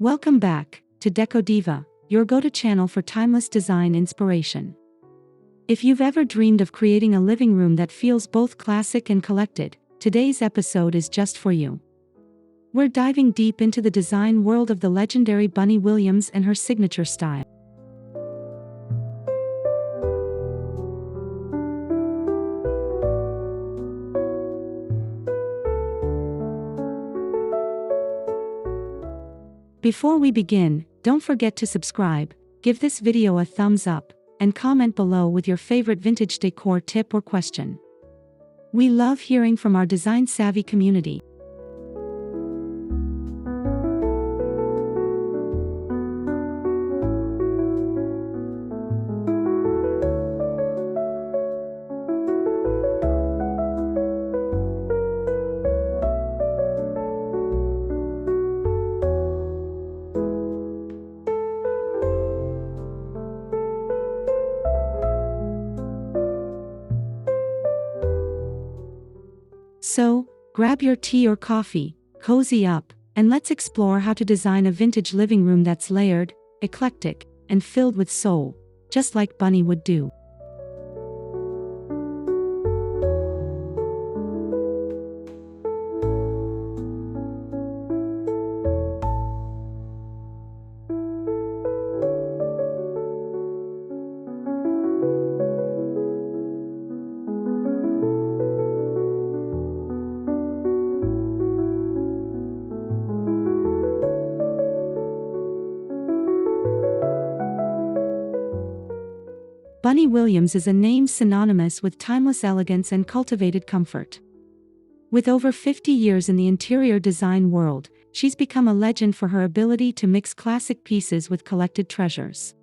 Welcome back to Decodiva, your go-to channel for timeless design inspiration. If you've ever dreamed of creating a living room that feels both classic and collected, today's episode is just for you. We're diving deep into the design world of the legendary Bunny Williams and her signature style. Before we begin, don't forget to subscribe, give this video a thumbs up, and comment below with your favorite vintage decor tip or question. We love hearing from our design-savvy community. So, grab your tea or coffee, cozy up, and let's explore how to design a vintage living room that's layered, eclectic, and filled with soul, just like Bunny would do. Bunny Williams is a name synonymous with timeless elegance and cultivated comfort. With over 50 years in the interior design world, she's become a legend for her ability to mix classic pieces with collected treasures.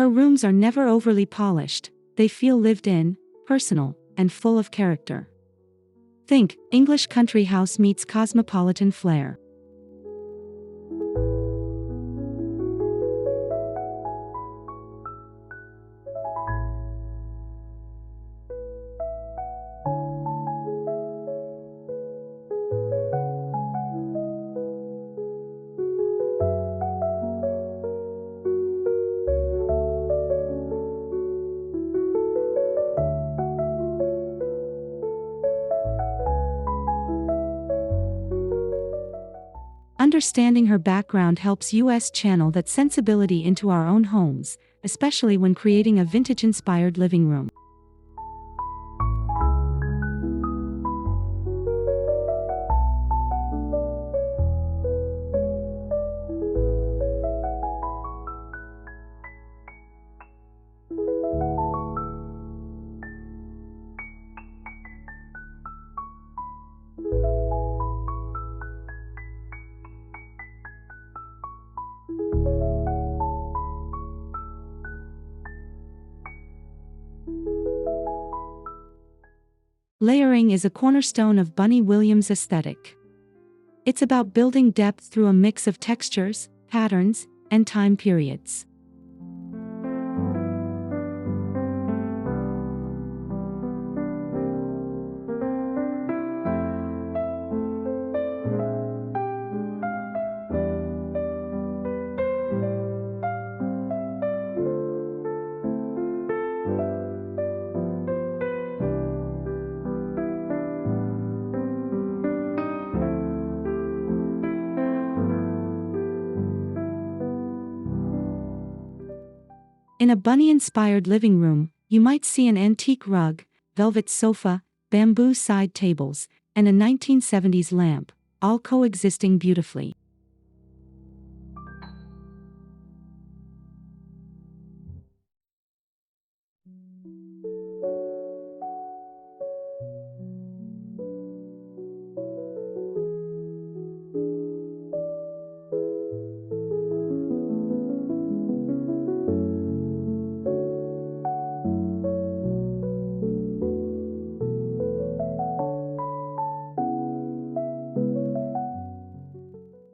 Her rooms are never overly polished, they feel lived in, personal, and full of character. Think English country house meets cosmopolitan flair. Understanding her background helps us channel that sensibility into our own homes, especially when creating a vintage-inspired living room. Layering is a cornerstone of Bunny Williams' aesthetic. It's about building depth through a mix of textures, patterns, and time periods. In a Bunny-inspired living room, you might see an antique rug, velvet sofa, bamboo side tables, and a 1970s lamp, all coexisting beautifully.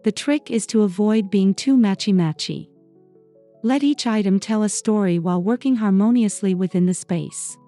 The trick is to avoid being too matchy-matchy. Let each item tell a story while working harmoniously within the space.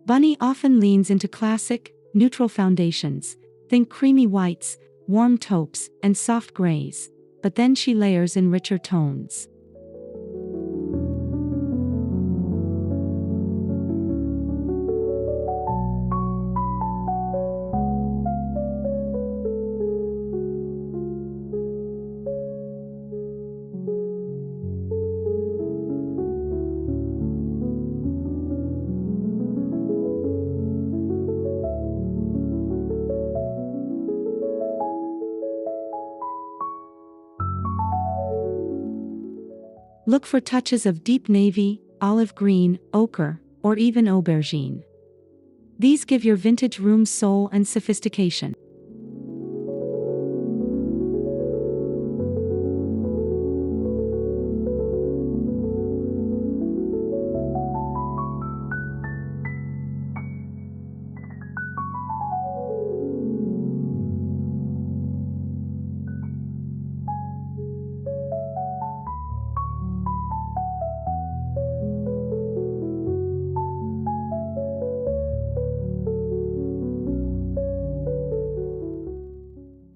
Bunny often leans into classic, neutral foundations, think creamy whites, warm taupes, and soft grays, but then she layers in richer tones. Look for touches of deep navy, olive green, ochre, or even aubergine. These give your vintage room soul and sophistication.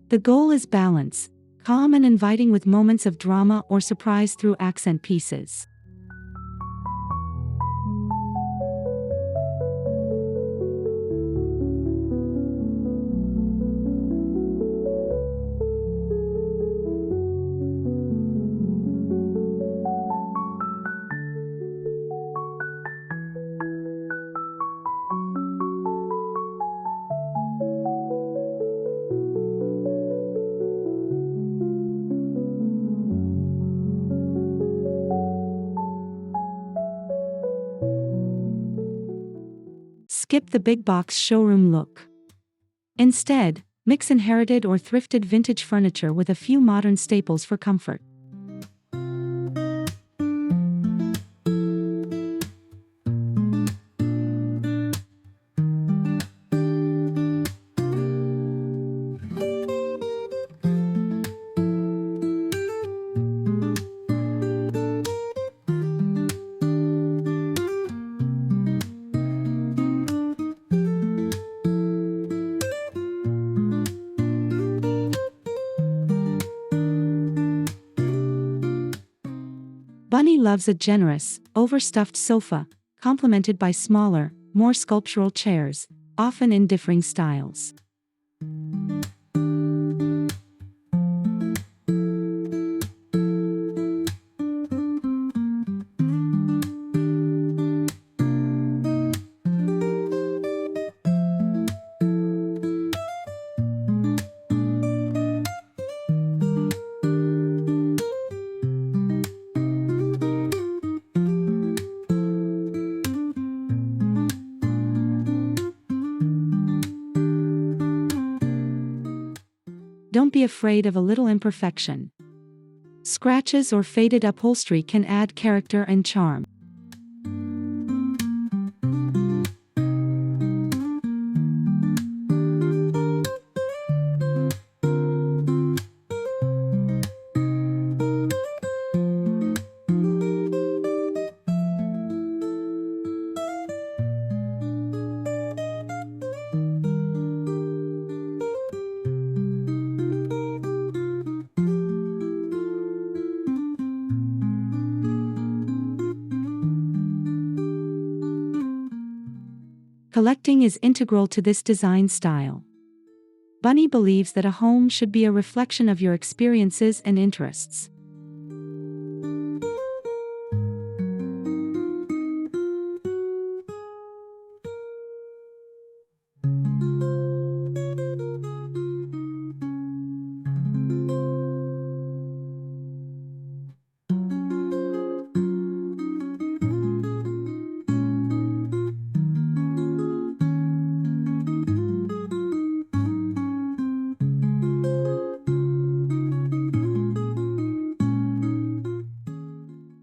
The goal is balance, calm and inviting with moments of drama or surprise through accent pieces. Skip the big box showroom look. Instead, mix inherited or thrifted vintage furniture with a few modern staples for comfort. Bunny loves a generous, overstuffed sofa, complemented by smaller, more sculptural chairs, often in differing styles. Don't be afraid of a little imperfection. Scratches or faded upholstery can add character and charm. Collecting is integral to this design style. Bunny believes that a home should be a reflection of your experiences and interests.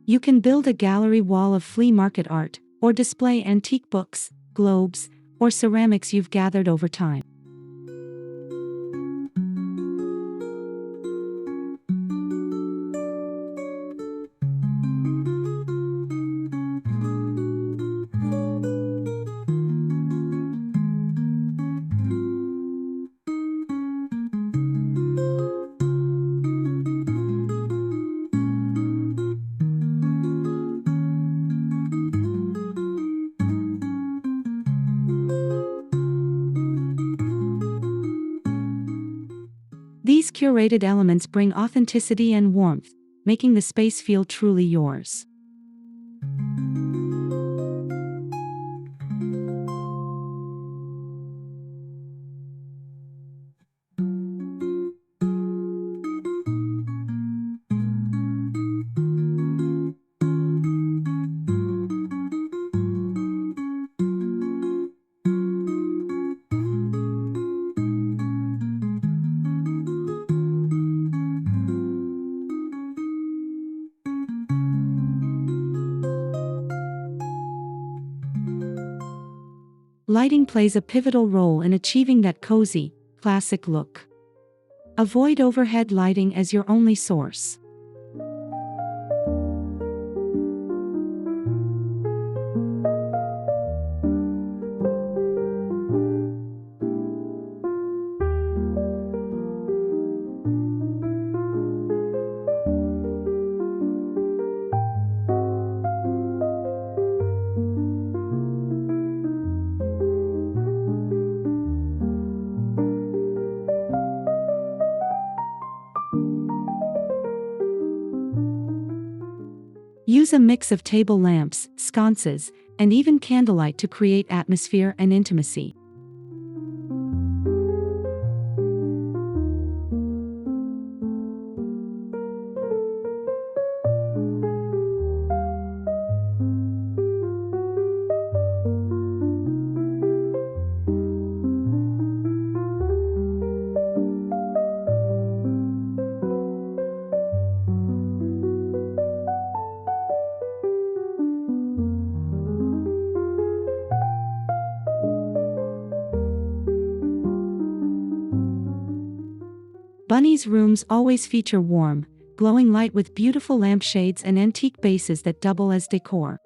You can build a gallery wall of flea market art, or display antique books, globes, or ceramics you've gathered over time. These curated elements bring authenticity and warmth, making the space feel truly yours. Lighting plays a pivotal role in achieving that cozy, classic look. Avoid overhead lighting as your only source. Use a mix of table lamps, sconces, and even candlelight to create atmosphere and intimacy. Bunny's rooms always feature warm, glowing light with beautiful lampshades and antique bases that double as decor.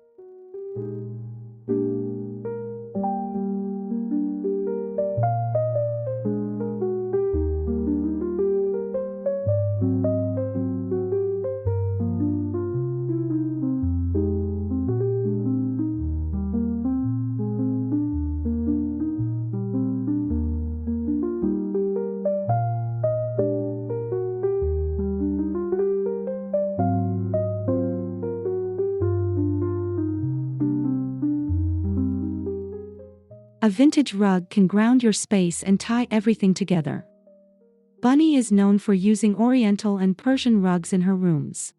A vintage rug can ground your space and tie everything together. Bunny is known for using Oriental and Persian rugs in her rooms.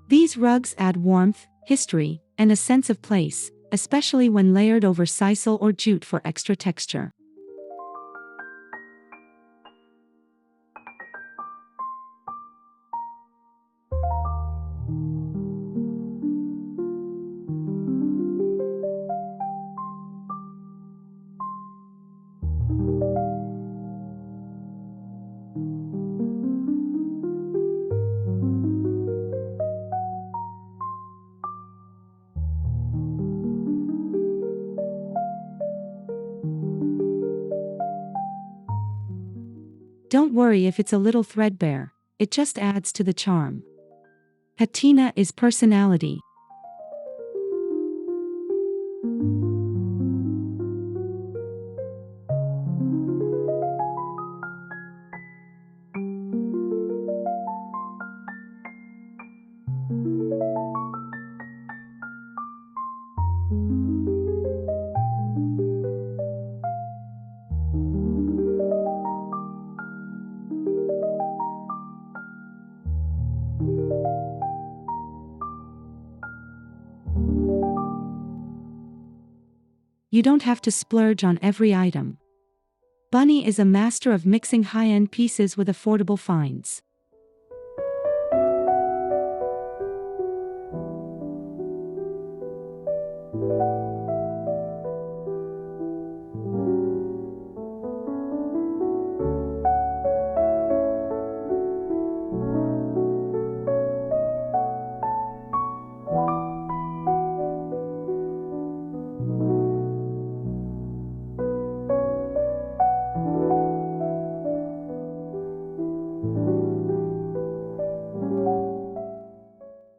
These rugs add warmth, history, and a sense of place, especially when layered over sisal or jute for extra texture. Don't worry if it's a little threadbare, it just adds to the charm. Patina is personality. you don't have to splurge on every item. Bunny is a master of mixing high-end pieces with affordable finds.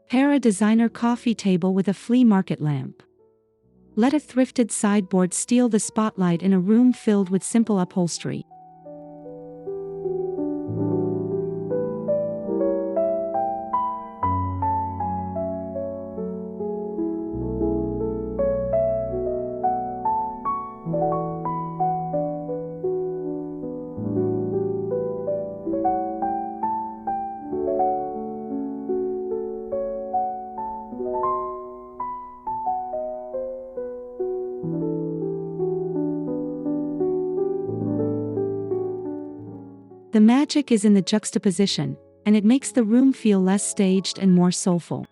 Pair a designer coffee table with a flea market lamp. Let a thrifted sideboard steal the spotlight in a room filled with simple upholstery. The magic is in the juxtaposition, and it makes the room feel less staged and more soulful.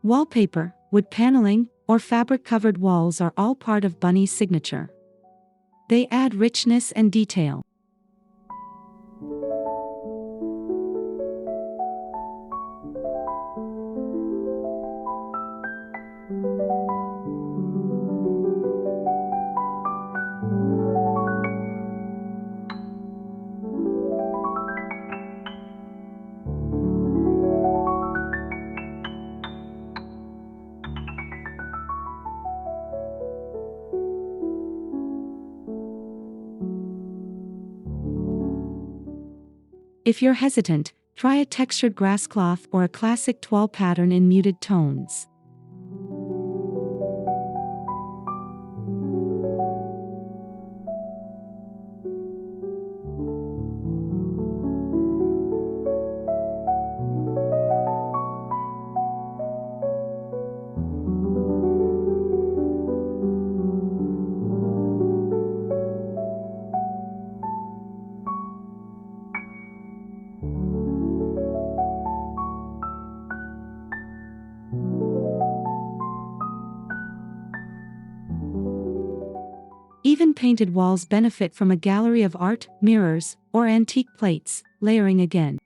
Wallpaper, wood paneling, or fabric-covered walls are all part of Bunny's signature. They add richness and detail. If you're hesitant, try a textured grass cloth or a classic toile pattern in muted tones. Even painted walls benefit from a gallery of art, mirrors, or antique plates, layering again.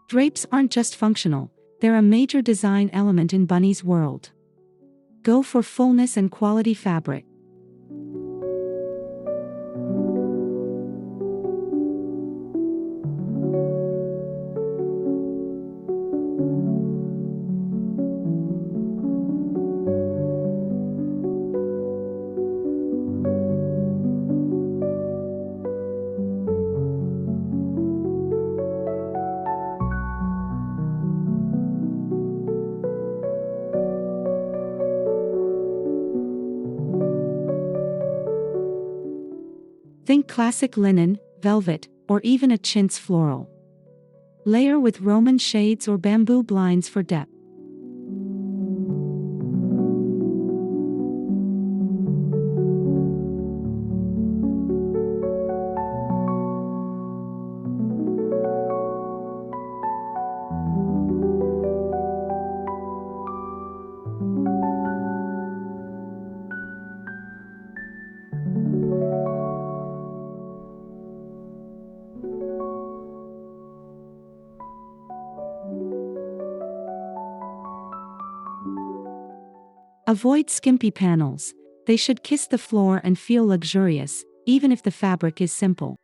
Drapes aren't just functional, they're a major design element in Bunny's world. Go for fullness and quality fabric. Think classic linen, velvet, or even a chintz floral. Layer with Roman shades or bamboo blinds for depth. Avoid skimpy panels. They should kiss the floor and feel luxurious, even if the fabric is simple.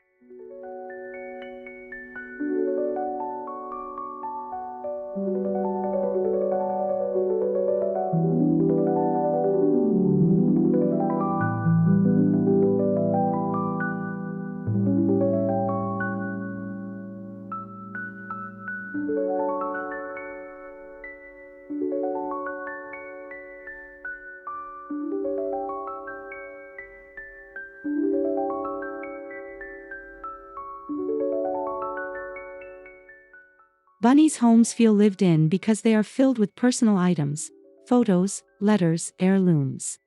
Bunny's homes feel lived in because they are filled with personal items, photos, letters, heirlooms.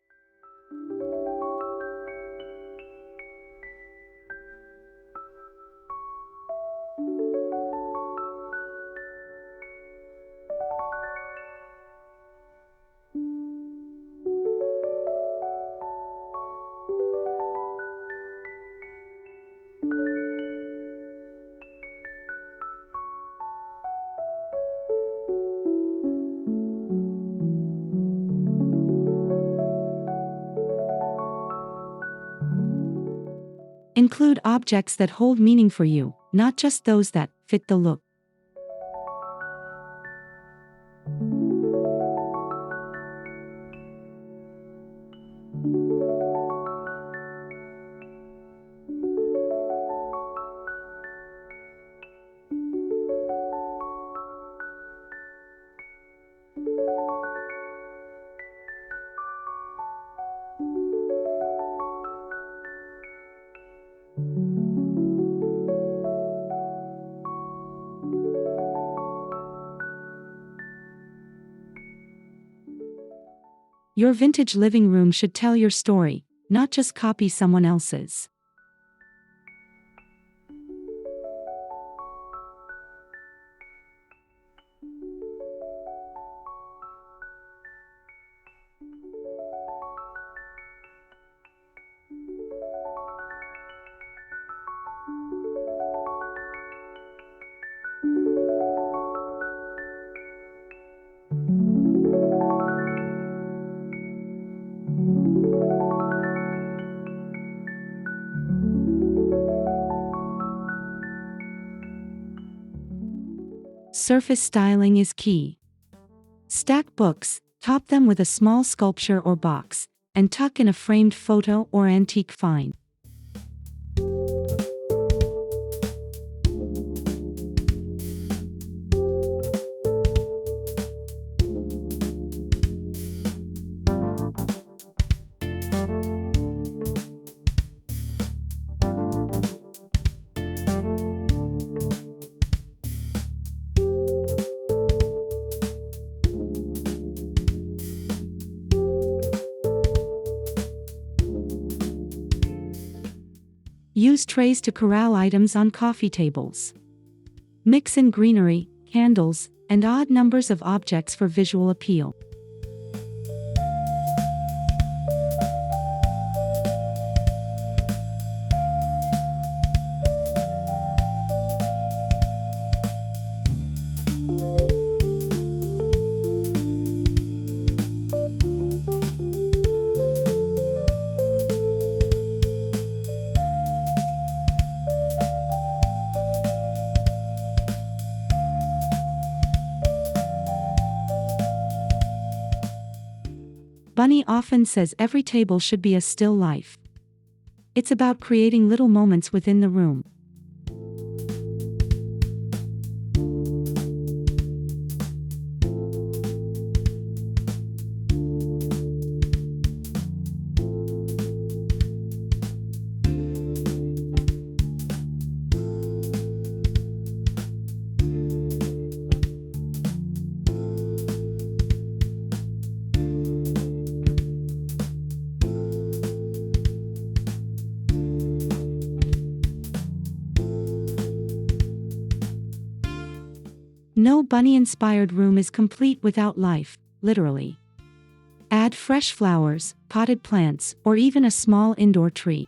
Include objects that hold meaning for you, not just those that fit the look. Your vintage living room should tell your story, not just copy someone else's. Surface styling is key. Stack books, top them with a small sculpture or box, and tuck in a framed photo or antique find. Use trays to corral items on coffee tables. Mix in greenery, candles, and odd numbers of objects for visual appeal. Bunny often says every table should be a still life. It's about creating little moments within the room. No bunny-inspired room is complete without life, literally. Add fresh flowers, potted plants, or even a small indoor tree.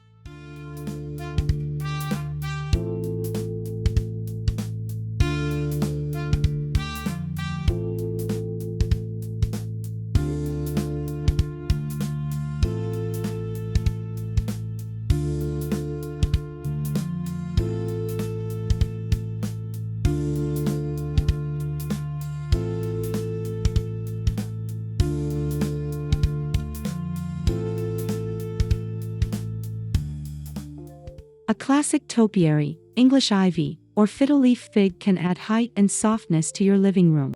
A classic topiary, English ivy, or fiddle leaf fig can add height and softness to your living room.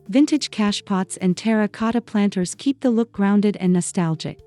Vintage cash pots and terracotta planters keep the look grounded and nostalgic.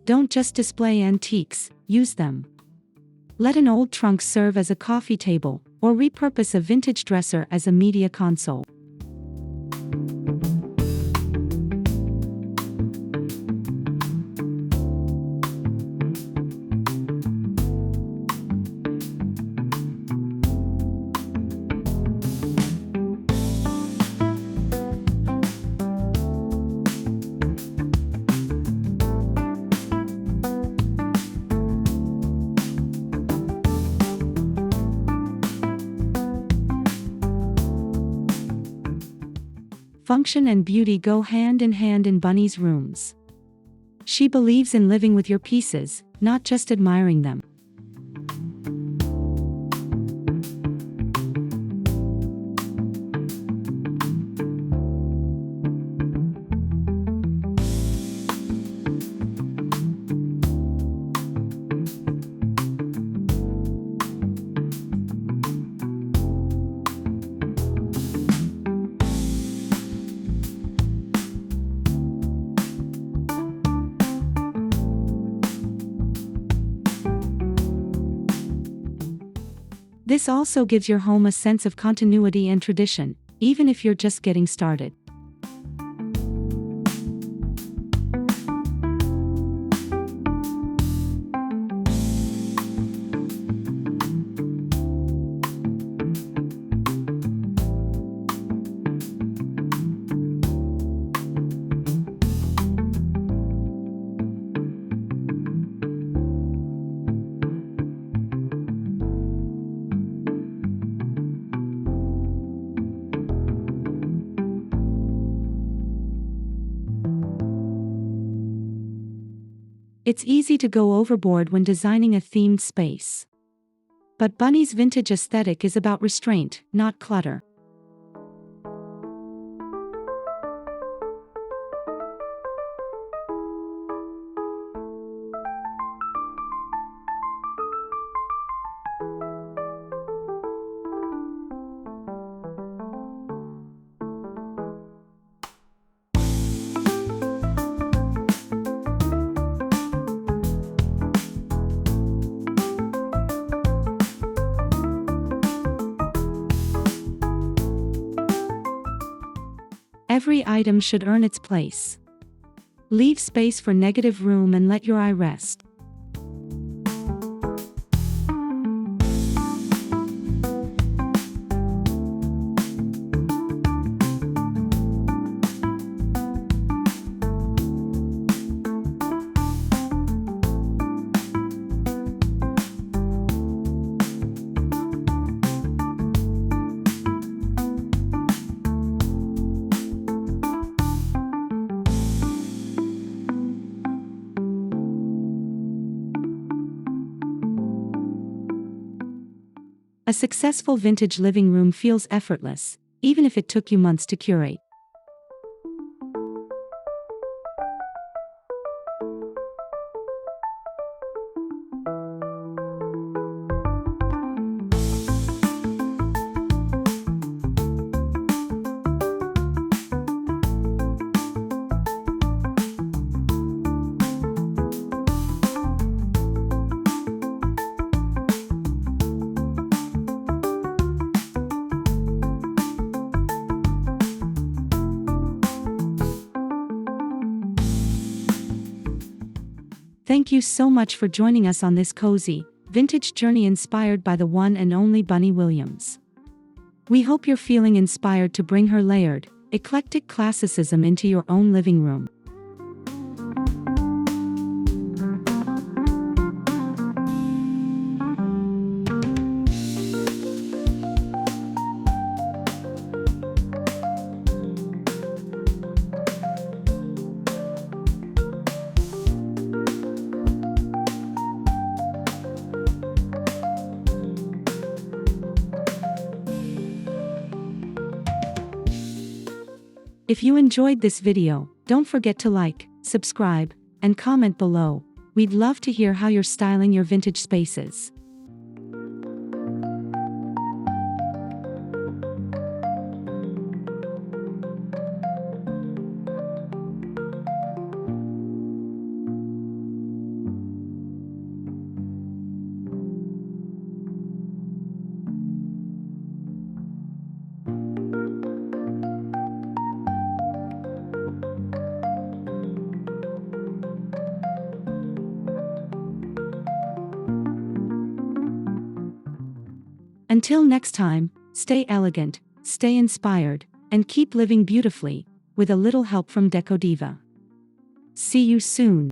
Don't just display antiques, use them. Let an old trunk serve as a coffee table, or repurpose a vintage dresser as a media console. Function and beauty go hand in hand in Bunny's rooms. She believes in living with your pieces, not just admiring them. This also gives your home a sense of continuity and tradition, even if you're just getting started. It's easy to go overboard when designing a themed space. But Bunny's vintage aesthetic is about restraint, not clutter. Every item should earn its place. Leave space for negative room and let your eye rest. A successful vintage living room feels effortless, even if it took you months to curate. Thank you so much for joining us on this cozy, vintage journey inspired by the one and only Bunny Williams. We hope you're feeling inspired to bring her layered, eclectic classicism into your own living room. If you enjoyed this video, don't forget to like, subscribe, and comment below. We'd love to hear how you're styling your vintage spaces. Until next time, stay elegant, stay inspired, and keep living beautifully, with a little help from Decodiva. See you soon.